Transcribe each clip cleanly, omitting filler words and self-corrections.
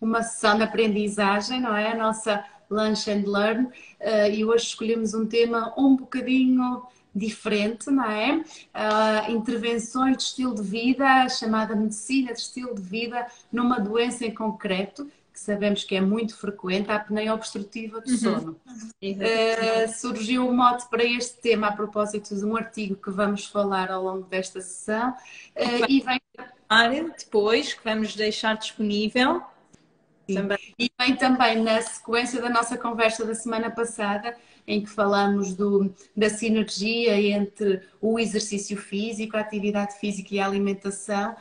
uma sessão de aprendizagem, não é? A nossa Lunch and Learn, e hoje escolhemos um tema um bocadinho diferente, não é? Intervenções de estilo de vida, chamada medicina de estilo de vida, numa doença em concreto, que sabemos que é muito frequente, a apneia obstrutiva do Uhum. sono. Exato. Surgiu o mote para este tema a propósito de um artigo que vamos falar ao longo desta sessão, e vem Depois, que vamos deixar disponível Sim. também. E vem também na sequência da nossa conversa da semana passada, em que falamos da sinergia entre o exercício físico, a atividade física e a alimentação,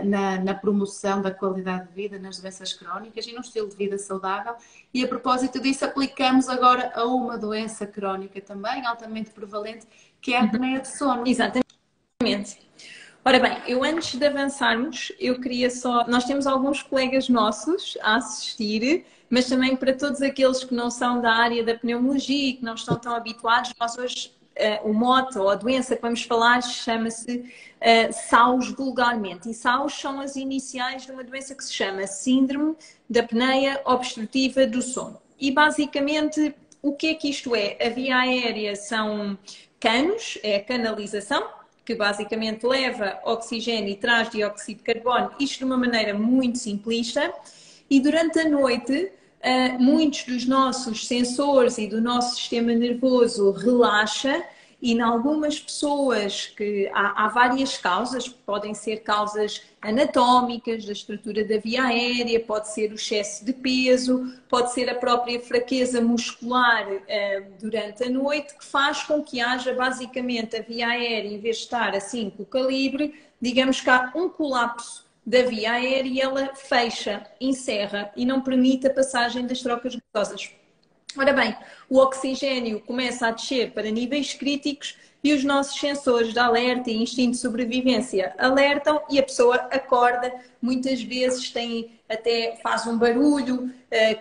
na promoção da qualidade de vida nas doenças crónicas e num estilo de vida saudável. E a propósito disso, aplicamos agora a uma doença crónica também, altamente prevalente, que é a apneia de sono. Exatamente. Ora bem, eu antes de avançarmos, eu queria só. Nós temos alguns colegas nossos a assistir, mas também para todos aqueles que não são da área da pneumologia e que não estão tão habituados, nós hoje, o mote ou a doença que vamos falar chama-se SAUS vulgarmente. E SAUS são as iniciais de uma doença que se chama Síndrome da Apneia Obstrutiva do Sono. E basicamente, o que é que isto é? A via aérea são canos, é a canalização que basicamente leva oxigênio e traz dióxido de carbono, isto de uma maneira muito simplista, e durante a noite muitos dos nossos sensores e do nosso sistema nervoso relaxa e em algumas pessoas que há várias causas, podem ser causas anatómicas, da estrutura da via aérea, pode ser o excesso de peso, pode ser a própria fraqueza muscular durante a noite, que faz com que haja basicamente a via aérea, em vez de estar assim com o calibre, digamos que há um colapso da via aérea e ela fecha, encerra e não permite a passagem das trocas gasosas. Ora bem, o oxigênio começa a descer para níveis críticos e os nossos sensores de alerta e instinto de sobrevivência alertam e a pessoa acorda, muitas vezes até faz um barulho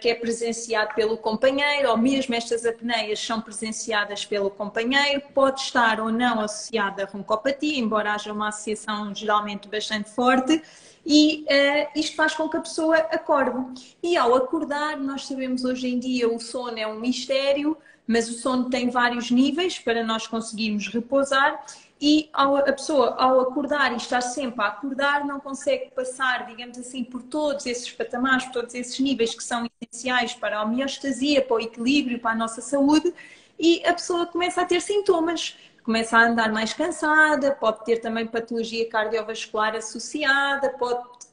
que é presenciado pelo companheiro, ou mesmo estas apneias são presenciadas pelo companheiro, pode estar ou não associada a roncopatia, embora haja uma associação geralmente bastante forte, e isto faz com que a pessoa acorde. E ao acordar, nós sabemos hoje em dia o sono é um mistério, mas o sono tem vários níveis para nós conseguirmos repousar e a pessoa ao acordar e estar sempre a acordar não consegue passar, digamos assim, por todos esses patamares, por todos esses níveis que são essenciais para a homeostasia, para o equilíbrio, para a nossa saúde e a pessoa começa a ter sintomas. Começa a andar mais cansada, pode ter também patologia cardiovascular associada,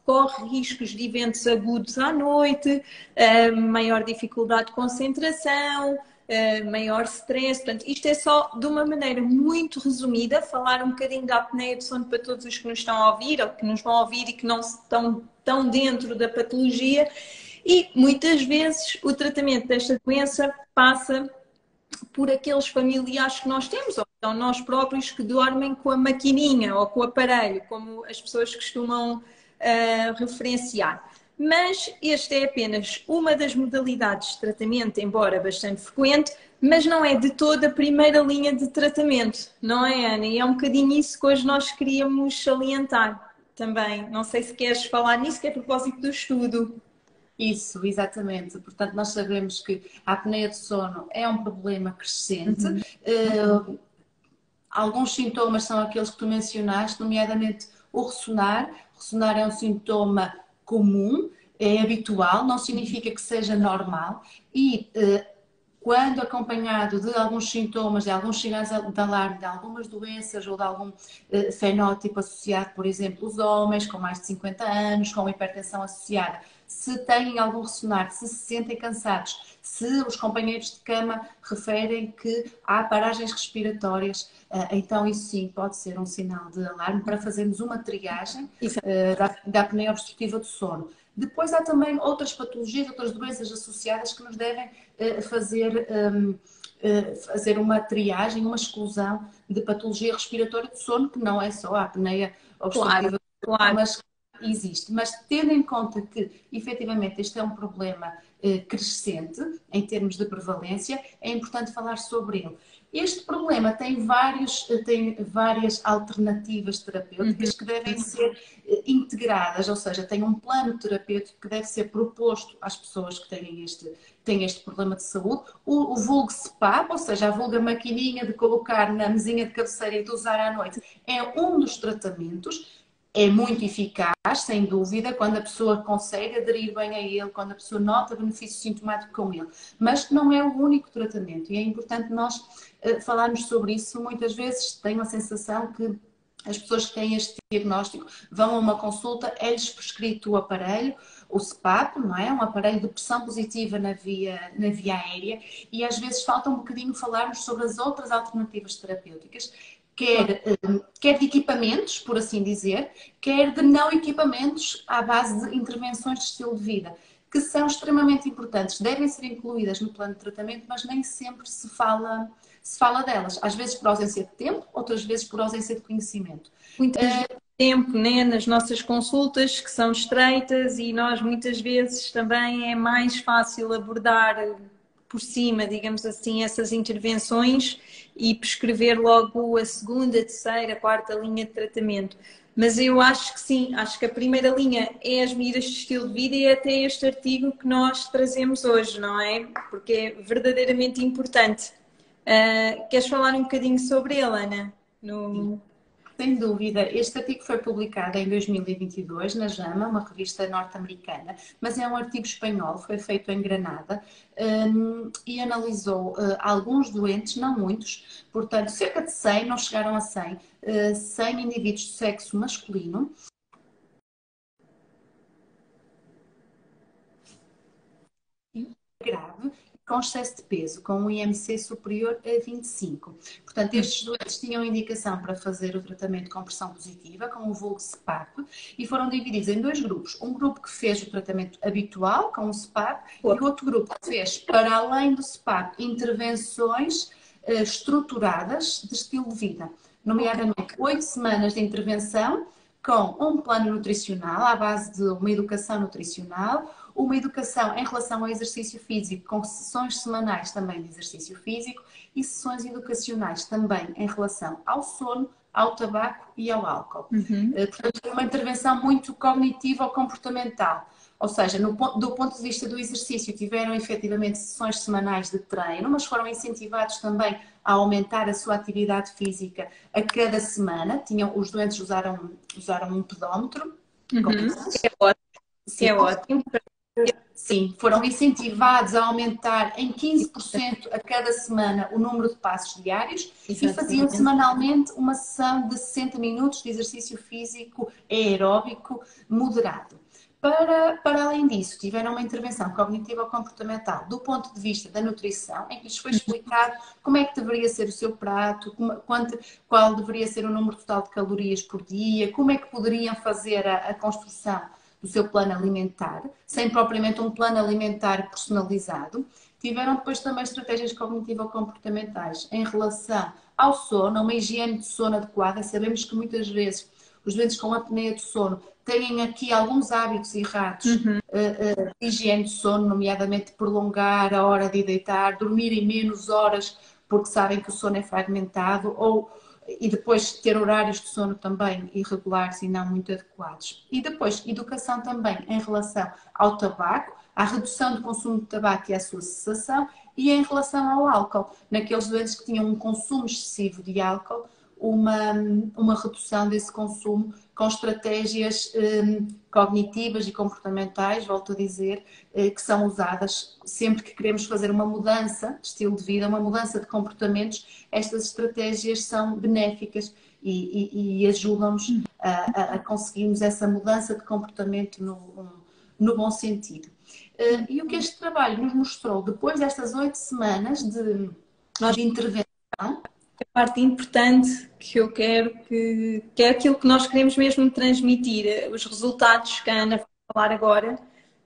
corre riscos de eventos agudos à noite, maior dificuldade de concentração, maior stress. Portanto, isto é só de uma maneira muito resumida, falar um bocadinho da apneia do sono para todos os que nos estão a ouvir ou que nos vão ouvir e que não estão tão dentro da patologia. E muitas vezes o tratamento desta doença passa por aqueles familiares que nós temos, ou então nós próprios que dormem com a maquininha ou com o aparelho, como as pessoas costumam referenciar. Mas este é apenas uma das modalidades de tratamento, embora bastante frequente, mas não é de toda a primeira linha de tratamento, não é, Ana? E é um bocadinho isso que hoje nós queríamos salientar também. Não sei se queres falar nisso, que é a propósito do estudo. Isso, exatamente. Portanto, nós sabemos que a apneia de sono é um problema crescente. Uhum. Alguns sintomas são aqueles que tu mencionaste, nomeadamente o ressonar. Ressonar é um sintoma comum, é habitual, não significa que seja normal e quando acompanhado de alguns sintomas, de alguns sinais de alarme, de algumas doenças ou de algum fenótipo associado, por exemplo, os homens com mais de 50 anos, com hipertensão associada, se têm algum ressonar, se sentem cansados, se os companheiros de cama referem que há paragens respiratórias, então isso sim pode ser um sinal de alarme para fazermos uma triagem da apneia obstrutiva do sono. Depois há também outras patologias, outras doenças associadas que nos devem fazer uma triagem, uma exclusão de patologia respiratória do sono, que não é só a apneia Claro, obstrutiva do sono, claro. mas existe, mas tendo em conta que, efetivamente, este é um problema crescente em termos de prevalência, é importante falar sobre ele. Este problema tem várias alternativas terapêuticas que devem ser integradas, ou seja, tem um plano terapêutico que deve ser proposto às pessoas que têm este problema de saúde. O vulgo CPAP, ou seja, a vulga maquininha de colocar na mesinha de cabeceira e de usar à noite, é um dos tratamentos. É muito eficaz, sem dúvida, quando a pessoa consegue aderir bem a ele, quando a pessoa nota benefício sintomático com ele. Mas não é o único tratamento e é importante nós falarmos sobre isso. Muitas vezes tenho a sensação que as pessoas que têm este diagnóstico vão a uma consulta, é-lhes prescrito o aparelho, o CPAP, não é? Um aparelho de pressão positiva na via aérea, e às vezes falta um bocadinho falarmos sobre as outras alternativas terapêuticas, quer de equipamentos, por assim dizer, quer de não equipamentos à base de intervenções de estilo de vida, que são extremamente importantes, devem ser incluídas no plano de tratamento, mas nem sempre se fala delas. Às vezes por ausência de tempo, outras vezes por ausência de conhecimento. Muitas vezes tempo, né, nas nossas consultas, que são estreitas, e nós muitas vezes também é mais fácil abordar por cima, digamos assim, essas intervenções e prescrever logo a segunda, terceira, quarta linha de tratamento. Mas eu acho que sim, acho que a primeira linha é as medidas de estilo de vida, e é até este artigo que nós trazemos hoje, não é? Porque é verdadeiramente importante. Queres falar um bocadinho sobre ele, Ana? Sem dúvida, este artigo foi publicado em 2022 na JAMA, uma revista norte-americana, mas é um artigo espanhol, foi feito em Granada, e analisou alguns doentes, não muitos, portanto cerca de 100, não chegaram a 100, 100 indivíduos de sexo masculino. Grave, com excesso de peso, com um IMC superior a 25. Portanto, estes doentes tinham indicação para fazer o tratamento com pressão positiva, com o vulgo CPAP, e foram divididos em dois grupos. Um grupo que fez o tratamento habitual, com o CPAP, e o outro grupo que fez, para além do CPAP, intervenções estruturadas de estilo de vida, nomeadamente 8 semanas de intervenção, com um plano nutricional, à base de uma educação nutricional, uma educação em relação ao exercício físico, com sessões semanais também de exercício físico, e sessões educacionais também em relação ao sono, ao tabaco e ao álcool. Portanto, é uma intervenção muito cognitiva ou comportamental. Ou seja, do ponto de vista do exercício, tiveram efetivamente sessões semanais de treino, mas foram incentivados também a aumentar a sua atividade física a cada semana. Os doentes usaram um pedómetro. É ótimo. Sim, foram incentivados a aumentar em 15% a cada semana o número de passos diários. Exatamente. E faziam semanalmente uma sessão de 60 minutos de exercício físico aeróbico moderado. Para além disso, tiveram uma intervenção cognitiva ou comportamental do ponto de vista da nutrição, em que lhes foi explicado como é que deveria ser o seu prato, qual deveria ser o número total de calorias por dia, como é que poderiam fazer a construção do seu plano alimentar, sem propriamente um plano alimentar personalizado. Tiveram depois também estratégias cognitivo-comportamentais em relação ao sono, uma higiene de sono adequada. Sabemos que muitas vezes os doentes com apneia do sono têm aqui alguns hábitos errados de higiene de sono, nomeadamente prolongar a hora de deitar, dormirem menos horas porque sabem que o sono é fragmentado, e depois ter horários de sono também irregulares e não muito adequados. E depois, educação também em relação ao tabaco, à redução do consumo de tabaco e à sua cessação, e em relação ao álcool, naqueles doentes que tinham um consumo excessivo de álcool, uma redução desse consumo com estratégias cognitivas e comportamentais, volto a dizer, que são usadas sempre que queremos fazer uma mudança de estilo de vida, uma mudança de comportamentos. Estas estratégias são benéficas e ajudam-nos a conseguirmos essa mudança de comportamento no bom sentido. E o que este trabalho nos mostrou, depois destas 8 semanas de intervenção, a parte importante que eu quero, que é aquilo que nós queremos mesmo transmitir, os resultados que a Ana vai falar agora,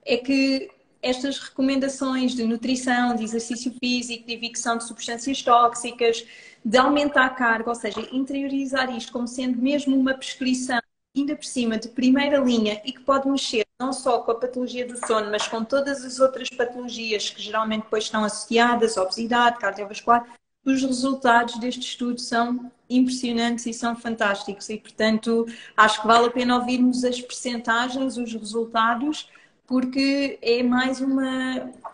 é que estas recomendações de nutrição, de exercício físico, de evicção de substâncias tóxicas, de aumentar a carga, ou seja, interiorizar isto como sendo mesmo uma prescrição ainda por cima de primeira linha e que pode mexer não só com a patologia do sono, mas com todas as outras patologias que geralmente depois estão associadas, obesidade, cardiovascular, os resultados deste estudo são impressionantes e são fantásticos e, portanto, acho que vale a pena ouvirmos as percentagens, os resultados, porque é mais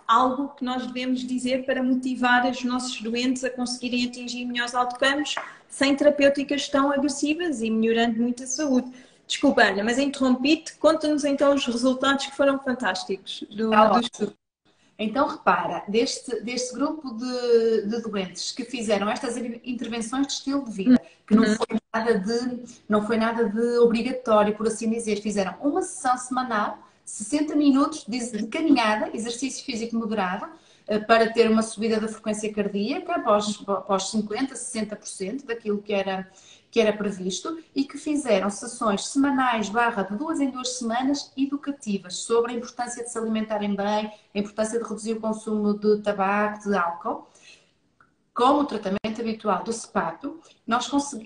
algo que nós devemos dizer para motivar os nossos doentes a conseguirem atingir melhores outcomes sem terapêuticas tão agressivas e melhorando muito a saúde. Desculpa, Ana, mas interrompi-te. Conta-nos então os resultados que foram fantásticos do estudo. Então, repara, deste grupo de doentes que fizeram estas intervenções de estilo de vida, que não foi nada de obrigatório, por assim dizer, fizeram uma sessão semanal, 60 minutos de caminhada, exercício físico moderado, para ter uma subida da frequência cardíaca após 50%, 60% daquilo que era previsto, e que fizeram sessões semanais / de 2 em 2 semanas educativas sobre a importância de se alimentarem bem, a importância de reduzir o consumo de tabaco, de álcool. Com o tratamento habitual do SPAP,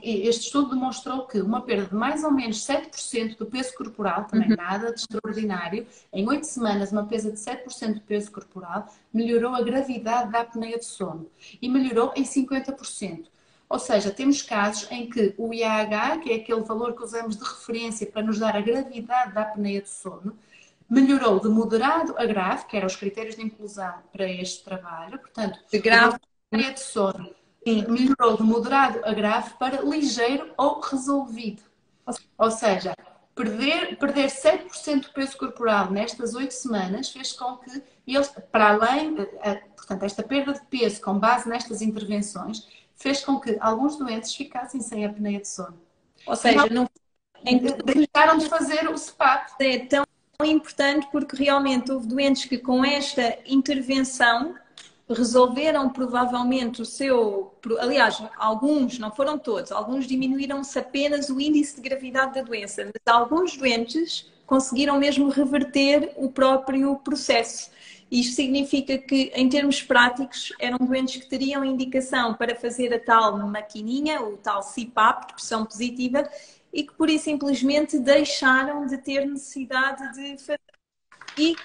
este estudo demonstrou que uma perda de mais ou menos 7% do peso corporal, também nada de extraordinário, em 8 semanas uma perda de 7% do peso corporal, melhorou a gravidade da apneia de sono e melhorou em 50%. Ou seja, temos casos em que o IAH, que é aquele valor que usamos de referência para nos dar a gravidade da apneia de sono, melhorou de moderado a grave, que eram os critérios de inclusão para este trabalho, portanto, de grave de sono, melhorou de moderado a grave para ligeiro ou resolvido. Ou seja, perder 7% do peso corporal nestas 8 semanas fez com que eles, para além, portanto, esta perda de peso com base nestas intervenções, fez com que alguns doentes ficassem sem apneia de sono. Ou seja, deixaram de fazer o SPAP. É tão importante porque realmente houve doentes que com esta intervenção resolveram provavelmente aliás, alguns, não foram todos, alguns diminuíram-se apenas o índice de gravidade da doença, mas alguns doentes conseguiram mesmo reverter o próprio processo. Isto significa que, em termos práticos, eram doentes que teriam indicação para fazer a tal maquininha, o tal CPAP, de pressão positiva, e que, pura e simplesmente, deixaram de ter necessidade de fazer. E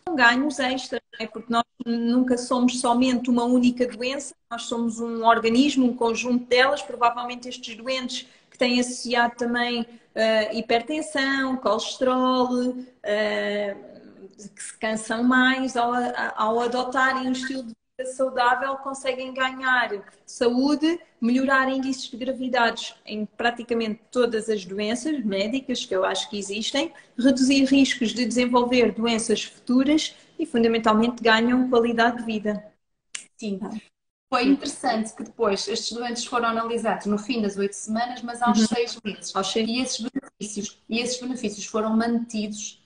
com ganhos extras, não é? Porque nós nunca somos somente uma única doença, nós somos um organismo, um conjunto delas. Provavelmente estes doentes que têm associado também hipertensão, colesterol, que se cansam mais, ao adotarem um estilo de vida saudável, conseguem ganhar saúde, melhorar índices de gravidades em praticamente todas as doenças médicas que eu acho que existem, reduzir riscos de desenvolver doenças futuras e, fundamentalmente, ganham qualidade de vida. Sim. Foi interessante que depois estes doentes foram analisados no fim das 8 semanas, mas aos 6 meses. E esses benefícios foram mantidos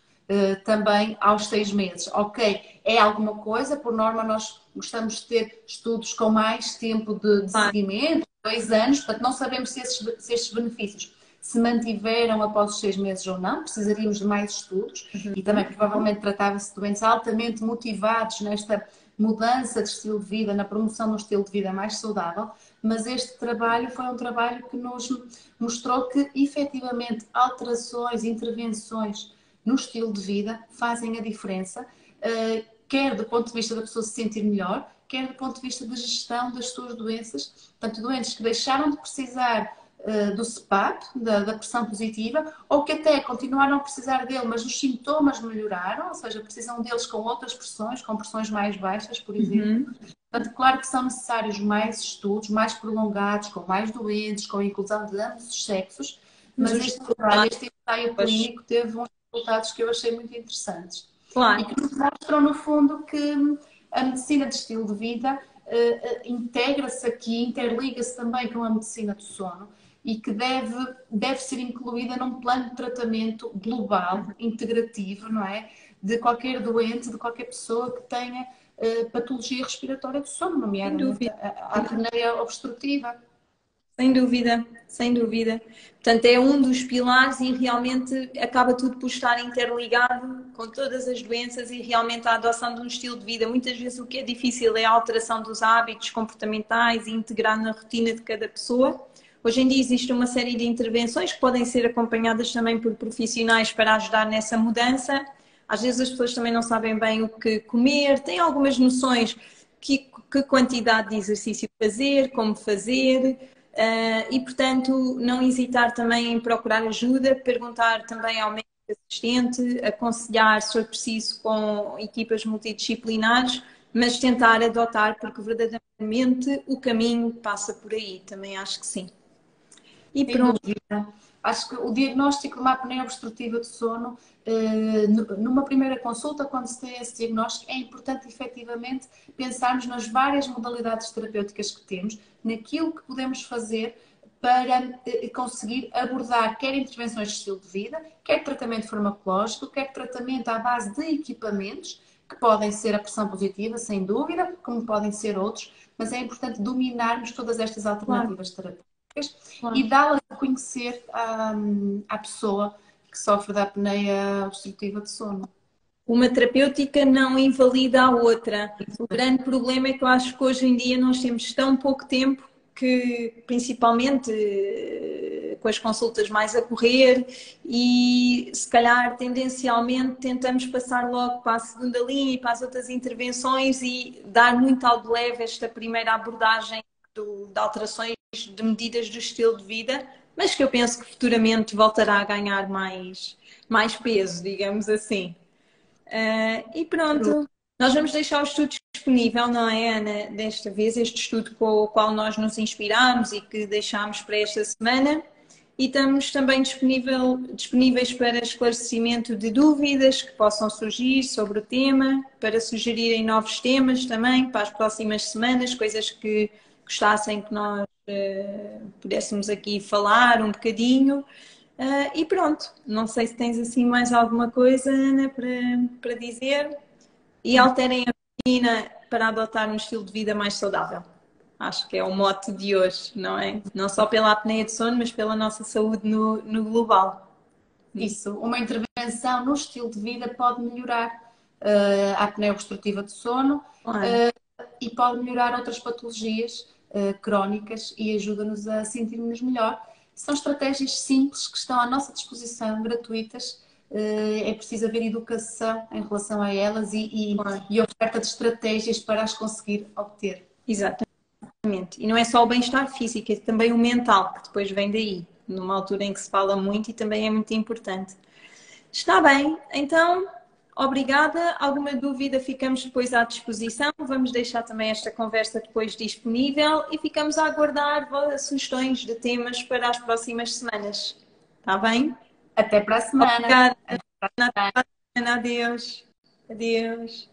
também aos 6 meses. Ok, é alguma coisa, por norma nós gostamos de ter estudos com mais tempo de seguimento, 2 anos, portanto não sabemos se estes benefícios se mantiveram após os 6 meses ou não, precisaríamos de mais estudos e também provavelmente tratava-se de doentes altamente motivados nesta mudança de estilo de vida, na promoção de um estilo de vida mais saudável, mas este trabalho foi um trabalho que nos mostrou que efetivamente alterações, intervenções no estilo de vida fazem a diferença, quer do ponto de vista da pessoa se sentir melhor, quer do ponto de vista da gestão das suas doenças. Portanto, doentes que deixaram de precisar do SPAP, da pressão positiva, ou que até continuaram a precisar dele, mas os sintomas melhoraram, ou seja, precisam deles com outras pressões, com pressões mais baixas, por exemplo. Portanto, claro que são necessários mais estudos, mais prolongados, com mais doentes, com a inclusão de ambos os sexos, mas este ensaio clínico teve uns resultados que eu achei muito interessantes. Claro. E que nos mostram, no fundo, que a medicina de estilo de vida integra-se aqui, interliga-se também com a medicina do sono e que deve ser incluída num plano de tratamento global, integrativo, não é? De qualquer doente, de qualquer pessoa que tenha patologia respiratória do sono, nomeadamente a apneia obstrutiva. Sem dúvida, sem dúvida. Portanto, é um dos pilares e realmente acaba tudo por estar interligado com todas as doenças e realmente a adoção de um estilo de vida. Muitas vezes o que é difícil é a alteração dos hábitos comportamentais e integrar na rotina de cada pessoa. Hoje em dia existe uma série de intervenções que podem ser acompanhadas também por profissionais para ajudar nessa mudança. Às vezes as pessoas também não sabem bem o que comer, têm algumas noções que quantidade de exercício fazer, como fazer, e portanto não hesitar também em procurar ajuda, perguntar também ao médico assistente, aconselhar se for preciso com equipas multidisciplinares, mas tentar adotar porque verdadeiramente o caminho passa por aí, também acho que sim. E Sem pronto. dúvida. Acho que o diagnóstico de uma apneia obstrutiva de sono, numa primeira consulta, quando se tem esse diagnóstico, é importante efetivamente pensarmos nas várias modalidades terapêuticas que temos, naquilo que podemos fazer para conseguir abordar quer intervenções de estilo de vida, quer tratamento farmacológico, quer tratamento à base de equipamentos, que podem ser a pressão positiva, sem dúvida, como podem ser outros, mas é importante dominarmos todas estas alternativas terapêuticas e Claro. dá-las a conhecer à pessoa que sofre da apneia obstrutiva de sono. Uma terapêutica não invalida a outra. O grande problema é que eu acho que hoje em dia nós temos tão pouco tempo que, principalmente com as consultas mais a correr, e se calhar tendencialmente tentamos passar logo para a segunda linha e para as outras intervenções e dar muito ao de leve esta primeira abordagem de alterações de medidas do estilo de vida, mas que eu penso que futuramente voltará a ganhar mais peso, digamos assim. E pronto, nós vamos deixar o estudo disponível, não é, Ana? Desta vez, este estudo com o qual nós nos inspirámos e que deixámos para esta semana. E estamos também disponíveis para esclarecimento de dúvidas que possam surgir sobre o tema, para sugerirem novos temas também para as próximas semanas, coisas que gostassem que nós pudéssemos aqui falar um bocadinho. E pronto, não sei se tens assim mais alguma coisa, Ana, para dizer. E alterem a rotina para adotar um estilo de vida mais saudável. Acho que é o mote de hoje, não é? Não só pela apneia de sono, mas pela nossa saúde no global. Isso, uma intervenção no estilo de vida pode melhorar a apneia obstrutiva de sono Claro. e pode melhorar outras patologias crónicas e ajuda-nos a sentir-nos melhor. São estratégias simples que estão à nossa disposição, gratuitas. É preciso haver educação em relação a elas e oferta de estratégias para as conseguir obter. Exatamente. E não é só o bem-estar físico, é também o mental, que depois vem daí, numa altura em que se fala muito e também é muito importante. Está bem, então, obrigada. Alguma dúvida ficamos depois à disposição. Vamos deixar também esta conversa depois disponível e ficamos a aguardar sugestões de temas para as próximas semanas. Está bem? Até para a semana. Obrigada. Adeus. Adeus.